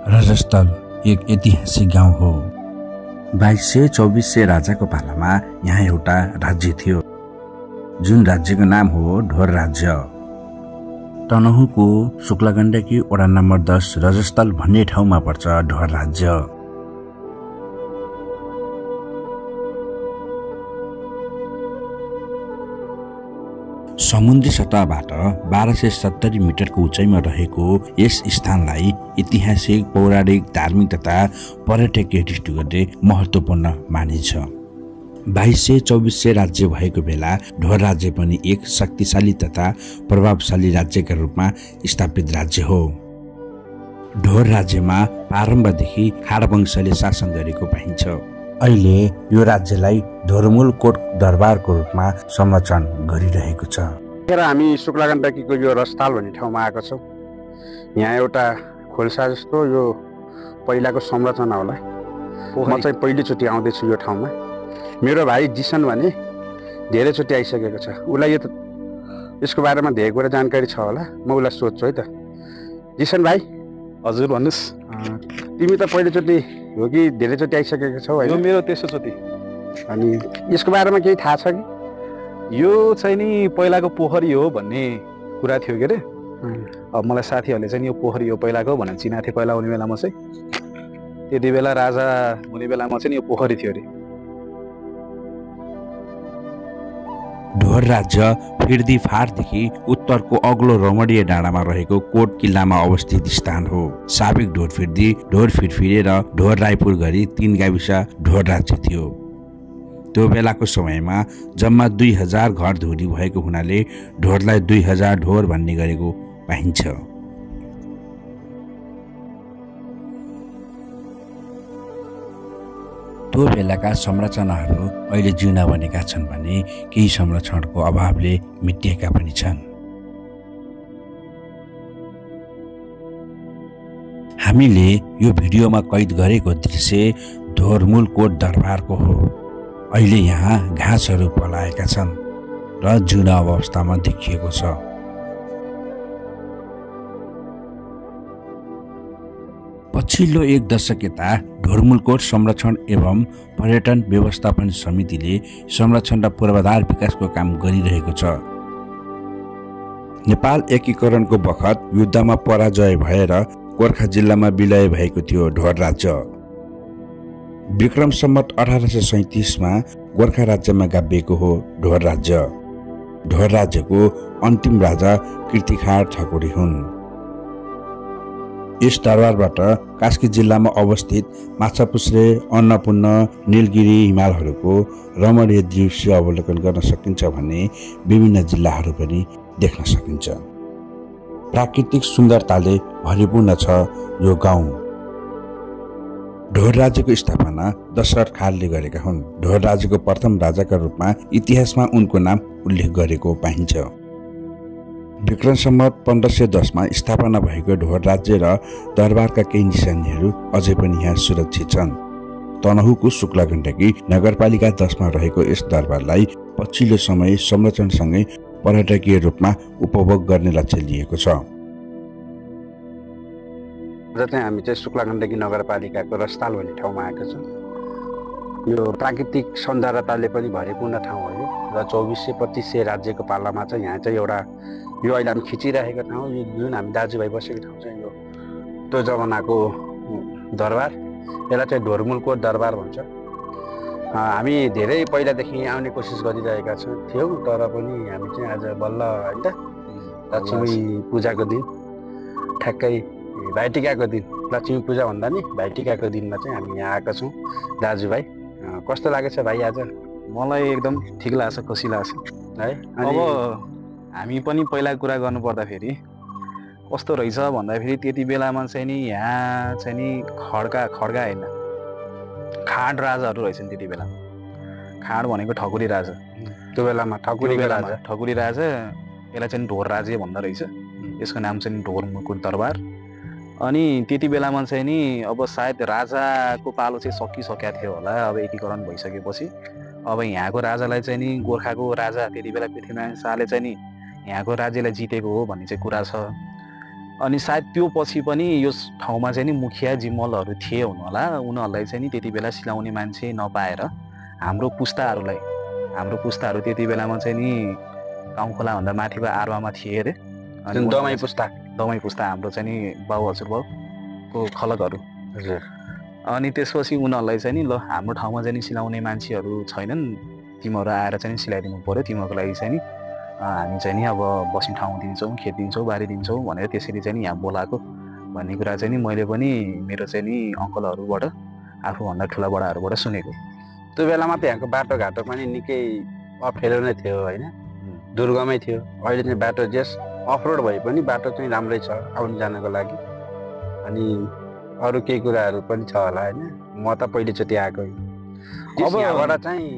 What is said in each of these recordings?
रजस्थल एक ऐतिहासिक गाउँ हो। 2200-2400 राजाको पालामा यहाँ एउटा राज्य थियो, जुन राज्यको नाम हो ढोर राज्य। तनहुँको शुक्लागण्डकी वडा नम्बर 10 रजस्थल भन्ने ठाउँमा पर्छ ढोर राज्य। समुद्री सतहबाट 1270 मिटरको उचाइमा रहेको यस स्थानलाई ऐतिहासिक, पौराणिक, धार्मिक तथा पर्यटकीय दृष्टिकोणले महत्त्वपूर्ण मानिन्छ। 2200-2400 राज्य भएको बेला ढोर राज्य पनि एक शक्तिशाली तथा प्रभावशाली राज्यका रूपमा स्थापित राज्य हो। ढोर राज्यमा प्रारम्भदेखि खाड वंशले शासन गरेको पाइन्छ। अहिले यो राज्यलाई ढोरमुल कोट दरबारको रूपमा संरक्षण गरिरहेको छ। हामी शुक्लागण्डकीको यो रजस्थल भन्ने ठाउँमा आएको छौँ। यहाँ एउटा खोल्सा जस्तो यो पहिलाको संरचना होला। म चाहिँ पहिलोचोटि आउँदैछु यो ठाउँमा। मेरो भाइ जिसन भने धेरैचोटि आइसकेको छ। उसलाई यसको बारेमा धेरै कुरा जानकारी छ होला। म उसलाई सोध्छु है त। जिसन भाइ, हजुर भन्नुहोस्। तिमी त पहिलोचोटि हो कि धेरैचोटि आइसकेको छौ? यो मेरो तेस्रोचोटि। अनि यसको बारेमा केही थाहा छ कि? यो चाहिँ नि पहिलाको पोखरी हो भन्ने कुरा थियो के अरे। अब मलाई साथीहरूले चाहिँ यो पोखरी हो पहिलाको भनेर चिनाएको थियो पहिला आउने बेलामा चाहिँ। त्यति बेला राजा हुने बेलामा चाहिँ यो पोखरी थियो अरे। ढोर राज्य फिर्दी फाँटदेखि उत्तरको अग्लो रमणीय डाँडामा रहेको कोट किल्लामा अवस्थित स्थान हो। साबिक ढोर फिर्दी, ढोर फिरफिरे र ढोर रायपुर गरी 3 गाविस ढोर राज्य थियो। त्यो बेलाको समयमा जम्मा 2000 घरधुरी भएको हुनाले ढोरलाई 2000 ढोर भन्ने गरेको पाइन्छ। त्यो बेलाका संरचनाहरू अहिले जीर्ण बनेका छन् भने केही संरक्षणको अभावले मेटिएका पनि छन्। हामीले यो भिडियोमा कैद गरेको दृश्य ढोरमुल कोट दरबारको हो। अहिले यहाँ घाँसहरू पलाएका छन् र जीर्ण अवस्थामा देखिएको छ। पछिल्लो 1 दशक यता ढोरमुल कोट संरक्षण एवं पर्यटन व्यवस्थापन समितिले संरक्षण र पूर्वाधार विकासको काम गरिरहेको छ। नेपाल एकीकरणको बखत युद्धमा पराजय भएर गोर्खा जिल्लामा विलय भएको थियो ढोर राज्य। विक्रम सम्वत 1837 मा गोर्खा राज्यमा गाभिएको हो ढोर राज्य। ढोर राज्यको अन्तिम राजा कीर्तिखाँड ठकुरी हुन्। यस दरबारबाट कास्की जिल्लामा अवस्थित माछापुच्छ्रे, अन्नपूर्ण, नीलगिरी हिमालहरूको रमणीय दृश्य अवलोकन गर्न सकिन्छ भने विभिन्न जिल्लाहरू पनि देख्न सकिन्छ। प्राकृतिक सुन्दरताले भरिपूर्ण छ यो गाउँ। ढोर राज्यको स्थापना दशरथ खालले गरेका हुन्। ढोर राज्यको प्रथम राजाका रूपमा इतिहासमा उनको नाम उल्लेख गरेको पाइन्छ। विक्रम सम्वत 1510 मा स्थापना भएको ढोर राज्य र दरबारका केही निशानीहरू अझै पनि यहाँ सुरक्षित छन्। तनहुँको शुक्लागण्डकी नगरपालिका 10 मा रहेको यस दरबारलाई पछिल्लो समय संरक्षणसँगै पर्यटकीय रूपमा उपभोग गर्ने लक्ष्य लिएको छ। चाहिँ हामी चाहिँ शुक्लागण्डकी नगरपालिकाको रजस्थल भन्ने ठाउँमा आएका छौँ। यो प्राकृतिक सौन्दर्यताले पनि भरिपूर्ण ठाउँ हो र 2400-2500 राज्यको पालामा चाहिँ यहाँ चाहिँ एउटा यो अहिले हामी खिचिरहेको ठाउँ, यो जुन हामी दाजुभाइ बसेको ठाउँ चाहिँ यो त्यो जमानाको दरबार। यसलाई चाहिँ ढोरमुल कोट दरबार भन्छ। हामी धेरै पहिलादेखि आउने कोसिस गरिरहेका थियौँ, तर पनि हामी चाहिँ आज बल्ल होइन लक्ष्मी पूजाको दिन, ठ्याक्कै भाइटिकाको दिन, लक्ष्मी पूजा भन्दा नि भाइटिकाको दिनमा चाहिँ हामी यहाँ आएका छौँ दाजुभाइ। कस्तो लागेछ भाइ आज? मलाई एकदम ठिक लाग्छ, खुसी लाग्छ है। अब हामी पनि पहिला कुरा गर्नु पर्दाखेरि कस्तो रहेछ भन्दाखेरि त्यति बेलामा चाहिँ नि यहाँ चाहिँ नि खड्का होइन, खाड राजाहरू रहेछन् त्यति बेला। खाड भनेको ठकुरी राजा। त्यो बेलामा ठकुरी राजा। यसलाई चाहिँ ढोर राज्य भन्दो रहेछ। यसको नाम चाहिँ ढोरमुल कोट दरबार। अनि त्यति बेलामा चाहिँ नि अब सायद राजाको पालो चाहिँ सकिसकेको थियो होला। अब एकीकरण भइसकेपछि अब यहाँको राजालाई चाहिँ नि गोर्खाको राजा त्यति बेला पृथ्वीनारायण शाहले चाहिँ नि यहाँको राज्यलाई जितेको हो भन्ने चाहिँ कुरा छ। अनि सायद त्यो पछि पनि यो ठाउँमा चाहिँ नि मुखिया जिम्मलहरू थिए हुनु होला, उनीहरूलाई चाहिँ नि त्यति बेला सिलाउने मान्छे नपाएर हाम्रो पुस्ताहरू त्यति बेलामा चाहिँ नि गाउँ खोलाभन्दा माथिको आरुवामा थिए अरे। अनि दमाई पुस्ता हाम्रो चाहिँ नि बाउ हजुरबाउको खलकहरू। हजुर। अनि त्यसपछि उनीहरूलाई चाहिँ नि ल हाम्रो ठाउँमा चाहिँ नि सिलाउने मान्छेहरू छैनन्, तिमीहरू आएर चाहिँ नि सिलाइदिनु पऱ्यो, तिमीहरूको लागि चाहिँ नि हामी चाहिँ नि अब बस्ने ठाउँ दिन्छौँ, खेत दिन्छौँ, बारी दिन्छौँ भनेर त्यसरी चाहिँ नि यहाँ बोलाएको भन्ने कुरा चाहिँ नि मैले पनि मेरो चाहिँ नि अङ्कलहरूबाट, आफूभन्दा ठुला बडाहरूबाट सुनेको। त्यो बेलामा त यहाँको बाटोघाटो पनि निकै अप्ठ्यारो नै थियो होइन, दुर्गमै थियो। अहिले चाहिँ बाटो जस अफरोड भए पनि बाटो चाहिँ राम्रै छ आउनु जानको लागि। अनि अरू केही कुराहरू पनि छ होला होइन, म त पहिलोचोटि आएको। अब यहाँबाट चाहिँ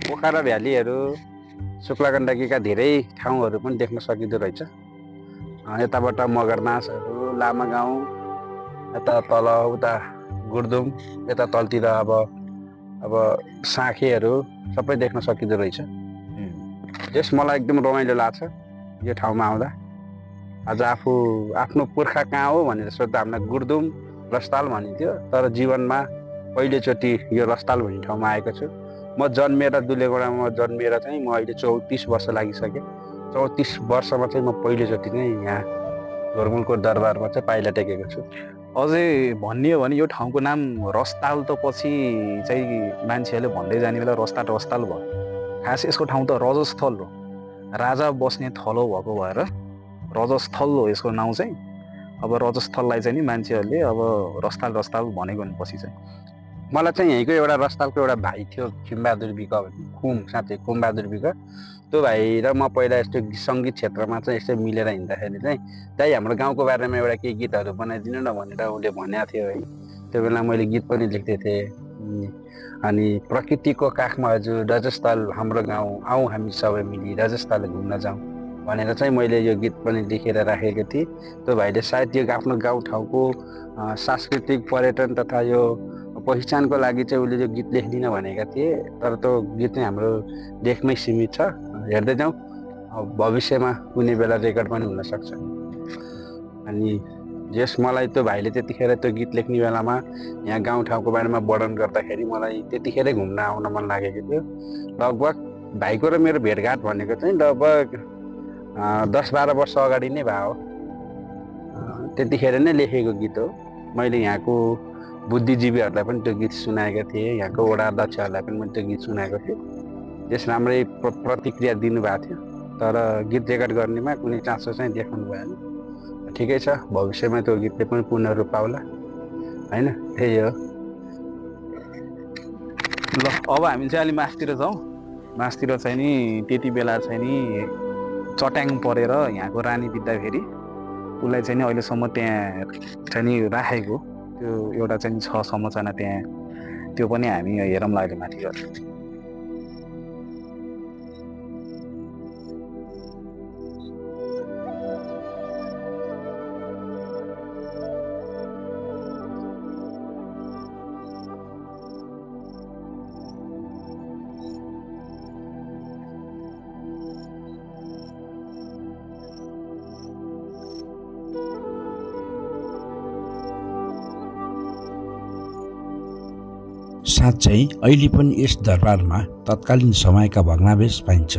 पोखरा भ्यालीहरू, शुक्ला गण्डकीका धेरै ठाउँहरू पनि देख्न सकिँदो रहेछ। यताबाट मगरनासहरू, लामा गाउँ, यता तल उता गुर्दुम, यता तलतिर अब साँखेहरू सबै देख्न सकिँदो रहेछ। यस मलाई एकदम रमाइलो लाग्छ यो ठाउँमा आउँदा। आज आफ्नो पुर्खा कहाँ हो भनेर सोद्धा हामीलाई गुर्दुम रस्ताल भनिन्थ्यो, तर जीवनमा पहिलोचोटि यो रस्ताल भन्ने ठाउँमा आएको छु। म जन्मेर दुलेगडामा जन्मेर चाहिँ म अहिले 34 वर्ष लागिसकेँ। 34 वर्षमा चाहिँ म पहिलोचोटि नै यहाँ ढोरमुलको दरबारमा चाहिँ पाइला टेकेको छु। अझै भन्ने हो भने यो ठाउँको नाम रस्ताल त पछि चाहिँ मान्छेहरूले भन्दै जाने बेला रस्ताल भयो। खास यसको ठाउँ त रजस्थल हो, राजा बस्ने थलो भएको भएर रजस्थल हो यसको नाउँ चाहिँ। अब रजस्थललाई चाहिँ नि मान्छेहरूले अब रस्ताल भनेको पछि चाहिँ मलाई चाहिँ यहीँको एउटा रस्तालको एउटा भाइ थियो, खिमबहादुर विक भन्ने, साँच्चै खुमबहादुर विक। त्यो भाइ र म पहिला यस्तो सङ्गीत क्षेत्रमा चाहिँ यस्तो मिलेर हिँड्दाखेरि चाहिँ त्यही हाम्रो गाउँको बारेमा एउटा केही गीतहरू बनाइदिनु न भनेर उसले भनेको थियो है। त्यो बेला मैले गीत पनि लेख्दै थिएँ। अनि प्रकृतिको काखमा हजुर रजस्थल हाम्रो गाउँ, आउँ हामी सबै मिली रजस्थल घुम्न जाउँ भनेर चाहिँ मैले यो गीत पनि लेखेर राखेको थिएँ। त्यो भाइले सायद यो आफ्नो गाउँठाउँको सांस्कृतिक पर्यटन तथा यो पहिचानको लागि चाहिँ उसले यो गीत लेखिदिन भनेका थिए। तर त्यो गीत चाहिँ हाम्रो लेखमै सीमित छ, हेर्दै जाउँ, भविष्यमा कुनै बेला रेकर्ड पनि हुनसक्छ। अनि यस मलाई त्यो भाइले त्यतिखेर त्यो गीत लेख्ने बेलामा यहाँ गाउँठाउँको बारेमा वर्णन गर्दाखेरि मलाई त्यतिखेरै घुम्न आउन मन लागेको थियो। लगभग भाइको र मेरो भेटघाट भनेको चाहिँ लगभग 10-12 वर्ष अगाडि नै भयो। त्यतिखेर नै लेखेको गीत हो। मैले यहाँको बुद्धिजीवीहरूलाई पनि त्यो गीत सुनाएको थिएँ, यहाँको वडा अध्यक्षहरूलाई पनि मैले त्यो गीत सुनाएको थिएँ। त्यस राम्रै प्रतिक्रिया दिनुभएको थियो, तर गीत रेकर्ड गर्नेमा कुनै चासो चाहिँ देखाउनु भएन। ठिकै छ, भविष्यमा त्यो गीतले पनि पूर्ण रूप पाउला होइन, त्यही हो। ल अब हामी चाहिँ अलि मासतिर जाउँ। मासतिर चाहिँ नि त्यति बेला चाहिँ नि चट्याङ परेर यहाँको रानी बित्दाखेरि उसलाई चाहिँ नि अहिलेसम्म त्यहाँ चाहिँ नि राखेको त्यो एउटा चाहिँ छ संरचना त्यहाँ, त्यो पनि हामी हेरौँला अहिले माथि गएर। साँच्चै अहिले पनि यस दरबारमा तत्कालीन समयका भग्नावशेष पाइन्छ।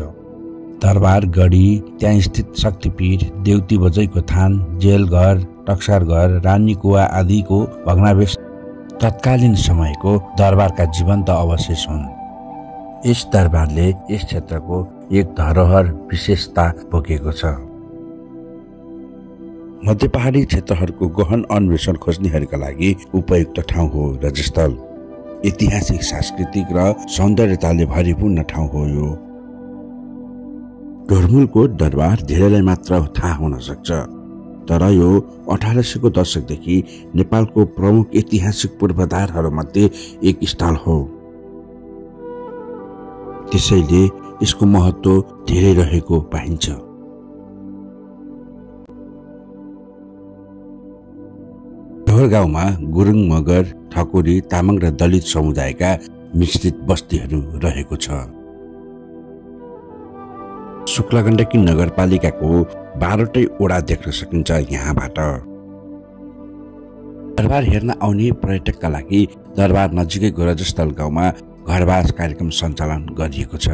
दरबार गढी, त्यहाँ स्थित शक्तिपीठ, देउती बजैको थान, जेलघर, टक्सारघर, रानी कुवा आदिको भग्नावशेष तत्कालीन समयको दरबारका जीवन्त अवशेष हुन्। यस दरबारले यस क्षेत्रको एक धरोहर विशेषता बोकेको छ। मध्य पहाडी क्षेत्रहरूको गहन अन्वेषण खोज्नेहरूका लागि उपयुक्त ठाउँ हो रजस्थल। ऐतिहासिक, सांस्कृतिक र सौन्दर्यताले भरिपूर्ण ठाउँ हो यो। ढोरमुलको दरबार धेरैलाई मात्र थाहा हुन सक्छ, तर यो 1800 को दशकदेखि नेपालको प्रमुख ऐतिहासिक पूर्वाधारहरूमध्ये एक स्थल हो। त्यसैले यसको महत्त्व धेरै रहेको पाइन्छ। ढोर गाउँमा गुरुङ, मगर, ठकुरी, तामाङ र दलित समुदायका मिश्रित बस्तीहरू रहेको छ। शुक्लागण्डकी नगरपालिकाको 12वटै वडा देख्न सकिन्छ यहाँबाट। दरबार हेर्न आउने पर्यटकका लागि दरबार नजिकै गोरजस्थल गाउँमा घरवास कार्यक्रम सञ्चालन गरिएको छ।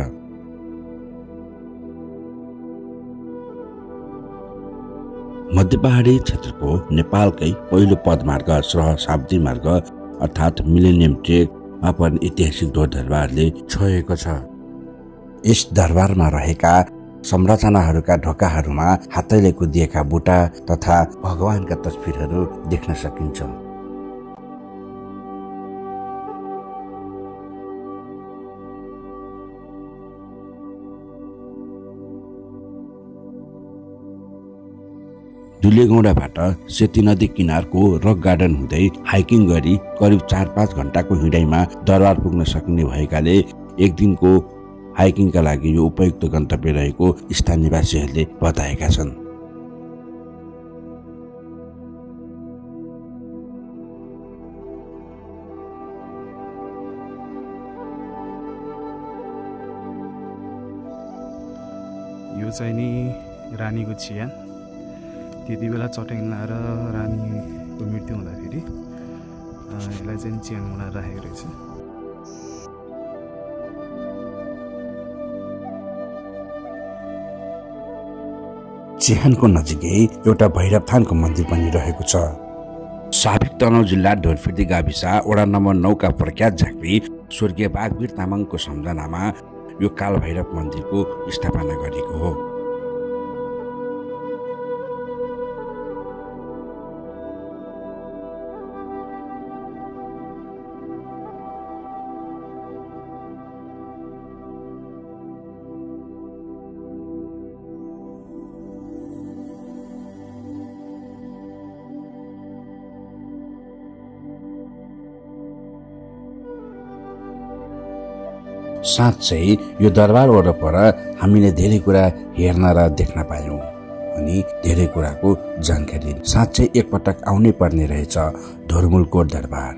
मध्यपहाडी क्षेत्रको नेपालकै पहिलो पदमार्ग सहस्राब्दी मार्ग अर्थात् मिलेनियम ट्रेकमा पर्ने ऐतिहासिक दरबारले छोएको छ। यस दरबारमा रहेका संरचनाहरूका ढोकाहरूमा हातैले कुदिएका बुटा तथा भगवानका तस्बिरहरू देख्न सकिन्छ। दुलेगौडाबाट सेती नदी किनारको रक गार्डन हुँदै हाइकिङ गरी करिब 4-5 घण्टाको हिँडाइमा दरबार पुग्न सकिने भएकाले एक दिनको हाइकिङका लागि यो उपयुक्त गन्तव्य रहेको स्थानीय निवासीहरूले बताएका छन्। यो चाहिँ नि रानीको चियान। त्यति बेला चट्याङ लाएर रानीको मृत्यु हुँदाखेरि यसलाई चाहिँ चियान बनाएर राखेको रहेछ। चिहानको नजिकै एउटा भैरवथानको मन्दिर पनि रहेको छ। साबिक तनहुँ जिल्ला ढोरफिर्दी गाविस वडा नम्बर 9 का प्रख्यात झाँक्री स्वर्गीय बागवीर तामाङको सम्झनामा यो कालभैरव मन्दिरको स्थापना गरिएको हो। साँच्चै यो दरबार वरपर हामीले धेरै कुरा हेर्न र देख्न पायौं अनि धेरै कुराको जानकारी। साँच्चै एकपटक आउनै पर्ने रहेछ धोरमुलकोट दरबार।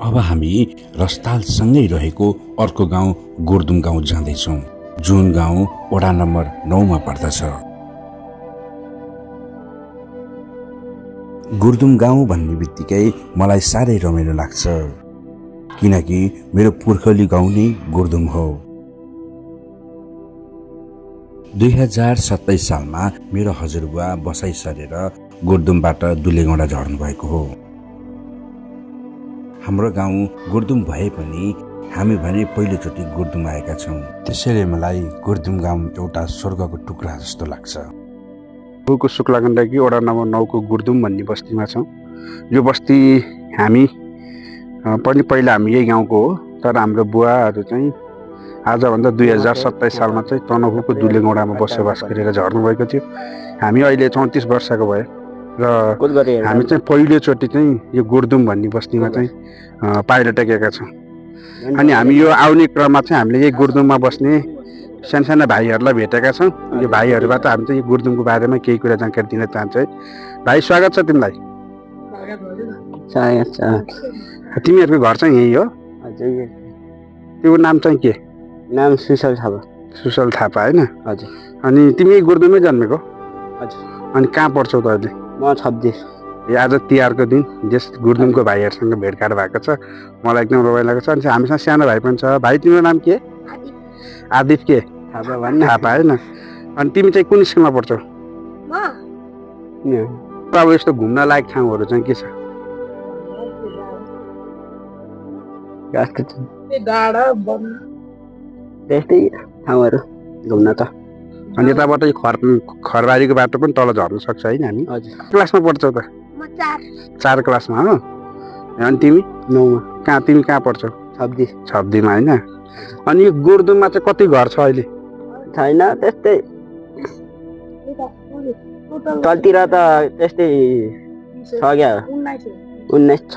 अब हामी रस्तालसँगै रहेको अर्को गाउँ गुर्दुम गाउँ जाँदैछौँ, जुन गाउँ वडा नम्बर 9 मा पर्दछ। गुर्दुम गाउँ भन्ने बित्तिकै मलाई साह्रै रमाइलो लाग्छ, किनकि मेरो पुर्खौली गाउँ नै गुर्दुम हो। 2027 सालमा मेरो हजुरबुवा बसाइ सरेर गुर्दुमबाट दुलेगौडा झर्नु भएको हो। हाम्रो गाउँ गुर्दुम भए पनि हामी भने पहिलोचोटि गुर्दुम आएका छौँ, त्यसैले मलाई गुर्दुम गाउँ एउटा स्वर्गको टुक्रा जस्तो लाग्छ। को शुक्लागण्डकी वडा नम्बर 9 को गुर्दुम भन्ने बस्तीमा छौँ। यो बस्ती हामी पनि पहिला हामी यही गाउँको हो, तर हाम्रो बुवाहरू चाहिँ आजभन्दा 2027 सालमा चाहिँ तनहुँको दुलेगौडामा बसोबास गरेर झर्नुभएको थियो। हामी अहिले 34 वर्षको भयो र हामी चाहिँ पहिलोचोटि चाहिँ यो गुर्दुम भन्ने बस्तीमा चाहिँ पाइला टेकेका छौँ। अनि हामी यो आउने क्रममा चाहिँ हामीले यही गुर्दुममा बस्ने साना भाइहरूलाई भेटेका छौँ। यो भाइहरूबाट हामी चाहिँ यो गुर्दुमको बारेमा केही कुरा जानकारी दिन चाहन्छु है। भाइ स्वागत छ तिमीलाई। तिमीहरूको घर चाहिँ यही हो? त्यो नाम चाहिँ के? नाम सुशल थापा। सुशल थापा होइन? हजुर। अनि तिमी यही गुर्दुममै जन्मेको? हजुर। अनि कहाँ पढ्छौ त अहिले? म 26। आज तिहारको दिन यस गुर्दुमको भाइहरूसँग भेटघाट भएको छ, मलाई एकदम रमाइलो लागेको छ। अनि हामीसँग सानो भाइ पनि छ। भाइ तिम्रो नाम के? आदिप के? थापा भन्न। थापा होइन? अनि तिमी चाहिँ कुन स्कुलमा पढ्छौ? अब यस्तो घुम्न लायक ठाउँहरू चाहिँ के छ? त्यस्तै ठाउँहरू घुम्न त। अनि यताबाट खरबारीको बाटो पनि तल झर्न सक्छ होइन हामी? हजुर। क्लासमा पढ्छौ त? 4 क्लासमा हो। अनि तिमी? 9 मा। तिमी कहाँ पढ्छौ? सब्जी छब्दीमा होइन अनि यो गुर्दुममा चाहिँ कति घर छ अहिले छैन त्यस्तै तलतिर त त्यस्तै छ क्या 19 छ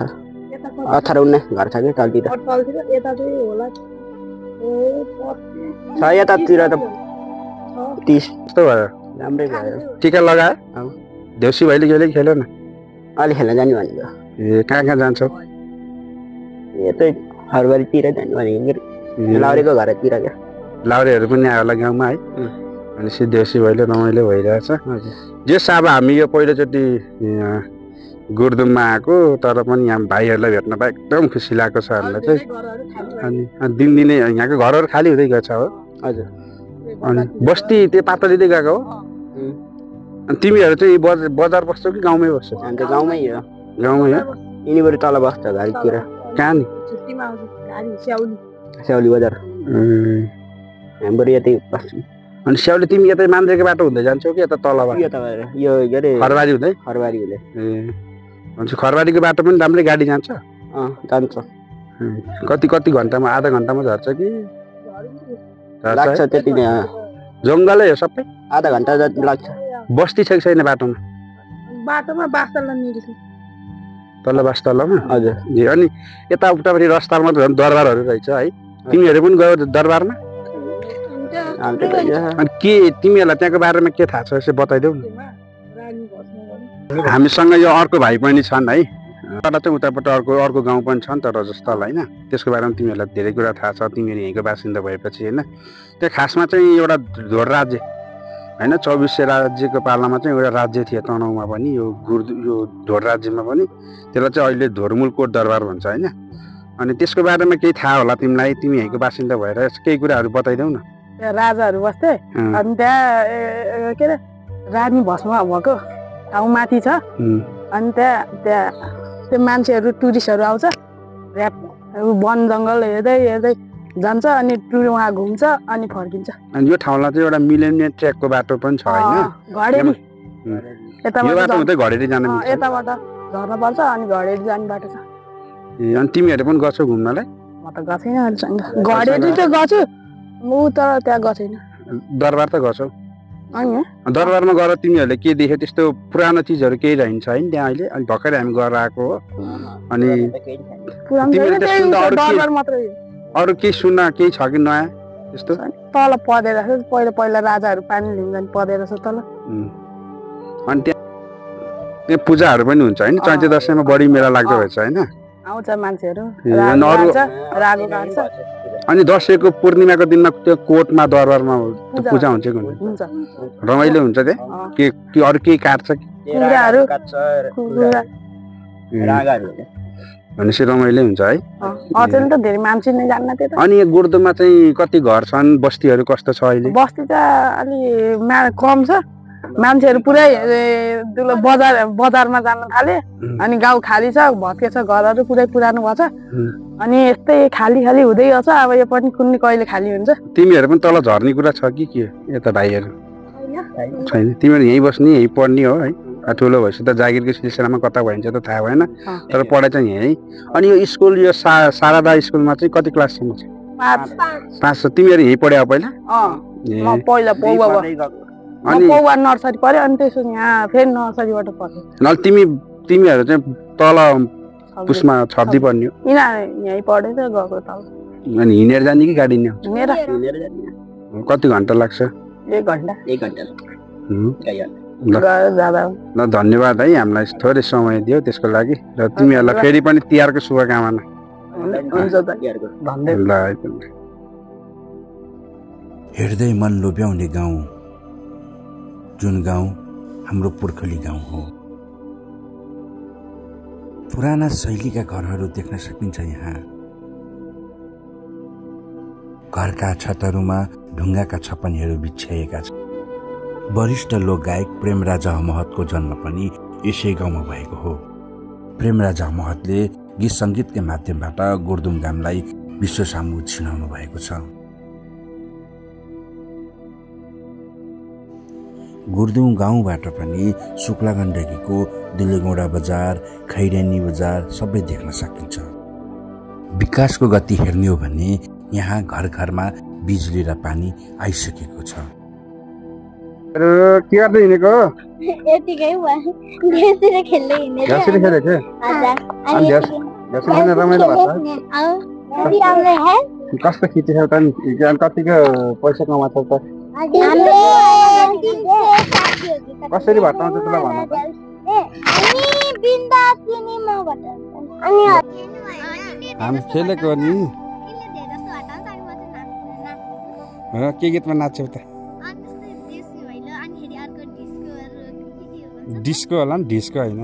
18-19 घर छ कि तलतिर छ यतातिर त 30 कस्तो भयो राम्रै भयो टिका लगायो देउसी भैली खेल्यो न अलि खेल्न जाने भनेको ए कहाँ जान्छौ यतै फरवरीतिर जाने भनेको लाउरेको घरतिर क्या लाउरेहरू पनि आयो होला गाउँमा है अनि देउसी भैलो रमाइलो भइरहेछ जेस अब हामी यो पहिलोचोटि गुर्दुममा आएको तर पनि यहाँ भाइहरूलाई भेट्न पाए एकदम खुसी लागेको छ हामीलाई चाहिँ अनि दिनदिनै यहाँको घरहरू खाली हुँदै गएछ हो हजुर अनि बस्ती त्यो पातलीले गएको हो अनि तिमीहरू चाहिँ बजार बस्छौ कि गाउँमै बस्छौ हामी त गाउँमै हो गाउँमै हो यिनीबाट तल बस्छ घरतिर कहाँ नि स्याउली बजार हाम्रो यतै बस्छौँ अनि स्याउली तिमी यतै मान्द्रेको बाटो हुँदै जान्छौ कि यता तलबाट यो के अरे खरबारी हुँदै हुँदै भनेपछि खरबारीको बाटो पनि राम्रै गाडी जान्छ जान्छ कति घन्टामा आधा घन्टामा झर्छ कि लाग्छ त्यति नै जङ्गलै हो सबै आधा घन्टा जति लाग्छ बस्ती छ कि छैन बाटोमा बास्तलमा मिल्छ तल्लो बास्तलमा हजुर ए अनि यता उतापट्टि रस्तामा त झन् दरबारहरू रहेछ है तिमीहरू पनि गयो दरबारमा अनि के तिमीहरूलाई त्यहाँको बारेमा के थाहा छ यसो बताइदेऊ न हामीसँग यो अर्को भाइ पनि छन् है तर चाहिँ उतापट्टि अर्को गाउँ पनि छन् तर जस्तल होइन त्यसको बारेमा तिमीहरूलाई धेरै कुरा थाहा छ तिमीहरू यहीँको बासिन्दा भएपछि होइन त्यो खासमा चाहिँ एउटा धोर राज्य होइन 2400 राज्यको पालामा चाहिँ एउटा राज्य थियो तनहुँमा पनि यो धोर राज्यमा पनि त्यसलाई चाहिँ अहिले धोरमुलकोट दरबार भन्छ होइन अनि त्यसको बारेमा केही थाहा होला तिमीलाई तिमी यहीँको बासिन्दा भएर केही कुराहरू बताइदेऊ न राजाहरू बस्थे अनि त्यहाँ के अरे रानी भस्म भएको ठाउँ माथि छ अनि त्यहाँ त्यो मान्छेहरू टुरिस्टहरू आउँछ वन जङ्गल हेर्दै जान्छ अनि उहाँ घुम्छ अनि फर्किन्छ अनि यो ठाउँलाई चाहिँ एउटा मिलेनियम ट्र्याकको बाटो पनि छ होइन घडेरी यताबाट घडेरी जानु यताबाट झर्न पर्छ अनि घडेरी जाने बाटो छ अनि तिमीहरू पनि गछौ घुम्नलाई म त गएको छैन अहिलेसम्म घडेरी त गछु म तर त्यहाँ गएको छैन दरबार त गछौ होइन दरबारमा गएर तिमीहरूले के देख्यो त्यस्तो पुरानो चिजहरू केही रहन्छ होइन त्यहाँ अहिले अनि भर्खरै हामी गएर आएको हो अनि अरू केही सुन्न केही छ कि नयाँ त्यस्तो तल पदेर पहिला राजाहरू पानी लिन जाने पदेर छ तल अनि त्यहाँ पूजाहरू पनि हुन्छ होइन चैते दसैँमा बढी मेला लाग्दो रहेछ होइन आउँछ मान्छेहरू रागो काट्छ अनि दसैँको पूर्णिमाको दिनमा त्यो कोटमा दरबारमा पूजा हुन्छ कि रमाइलो हुन्छ त्यहाँ के अरू केही काट्छ भनेपछि रमाइलो हुन्छ है अचेल त धेरै मान्छे नै जान्न त्यो त अनि यो गुर्दुममा चाहिँ कति घर छन् बस्तीहरू कस्तो छ अहिले बस्ती त अलि कम छ मान्छेहरू पुरै बजारमा जान थाले अनि गाउँ खाली छ भत्के छ घरहरू पुरै पुरानो भएको छ अनि यस्तै खाली हुँदै गर्छ अब यो पनि कुनै कहिले खाली हुन्छ तिमीहरू पनि तल झर्ने कुरा छ कि के यता भाइहरू छैन तिमीहरू यहीँ बस्ने यहीँ पढ्ने हो है ठुलो भएपछि त जागिरको सिलसिलामा कता भइन्छ त थाहा भएन तर पढाइ चाहिँ यहीँ अनि यो स्कुल यो शारदा स्कुलमा चाहिँ कति क्लाससम्म छ 5 तिमीहरू यहीँ पढ्यौ पहिला अनि पौवा नर्सरी पढ्यो अनि त्यसपछि यहाँ फेरि नर्सरीबाट पढ्यो तिमीहरू चाहिँ तल पुसमा छब्दी पढ्ने हो यहीँ पढेर गएको तल अनि हिँडेर जाने कि गाडी कति घन्टा लाग्छ 1 घन्टा ल धन्यवाद है हामीलाई थोरै समय दियो त्यसको लागि र तिमीहरूलाई फेरि पनि तिहारको शुभकामना हेर्दै मन लोभ्याउने गाउँ जुन गाउँ हाम्रो पुर्खली गाउँ हो पुराना शैलीका घरहरू देख्न सकिन्छ यहाँ घरका छतहरूमा ढुङ्गाका छपनीहरू बिछ्याएका छन् वरिष्ठ लोकगायक प्रेमराजा महतको जन्म पनि यसै गाउँमा भएको हो प्रेमराजा महतले गीत सङ्गीतकै माध्यमबाट गुर्दुम गाउँलाई विश्व सामु छिनाउनु भएको छ गुर्दुम गाउँबाट पनि शुक्ला गण्डकीको दिलेगौडा बजार खैरेनी बजार सबै देख्न सकिन्छ विकासको गति हेर्ने हो भने यहाँ घर घरमा बिजुली र पानी आइसकेको छ। के गर्दै हिँडेको? यतिकै देउसीले खेल्दै हिँडेको। देउसीले खेलेको? हजुर। अनि देउसी खेल्न रमाइलो भयो त? कस्तो खिचेछौ त नि? कतिको पैसा कमाछौ त? कसरी भट्टाउँछ तुलाई भन त? हामी खेलेको नि। के गीतमा नाच्यौ त? डिस्को होला नि, डिस्को होइन।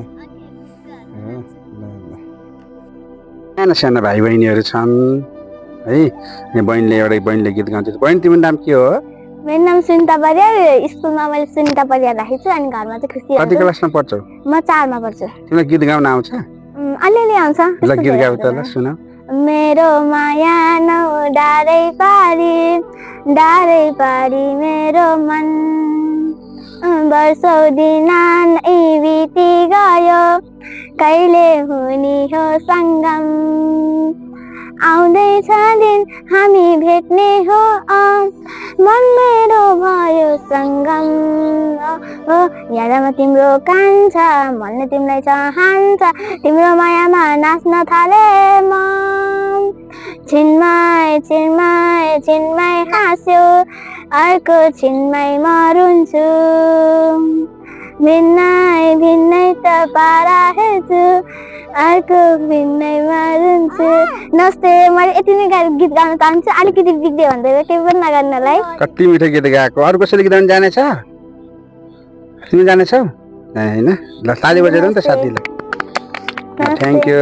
सानो सानो भाइ बहिनीहरू छन् है। बहिनीले गीत गाउँछ। बहिनी तिम्रो नाम के हो? मेरो नाम सुनिता परियार। स्कुलमा मैले सुनिता परियार राखेको छु अनि घरमा चाहिँ खुसी। कति क्लासमा पढ्छौ? म 4 मा पढ्छु। तिमीलाई गीत गाउन आउँछ? अलिअलि आउँछ। ल गीत गाउ त ल, सुनाऊ। मेरो माया नौ डारै पारी मेरो मन, वर्षौं दिन नै बिति गयो, कहिले हुने हो सङ्गम, आउँदैछ दिन हामी भेट्ने हो, मन मेरो भयो सङ्गम, यादमा तिम्रो कान्छ, मनले तिमीलाई चाहन्छ, तिम्रो मायामा नाच्न थाले म, छिनमै हाँस्यो, अर्को छिनमै मरुन्छु, भिन्नै त पारा हेर्छु, अर्को भिन्नै मरुन्छु। नमस्ते, मैले यति नै गीत गाउन चाहन्छु। अलिकति बिग्रियो भन्दै केही पनि नगर्नलाई। कति मिठो गीत गाएको। अरू कसैले गीत गाउन जानेछ? तिमी जानेछौ? होइन। ल ताली बजाएर नि त साथीलाई। Thank you.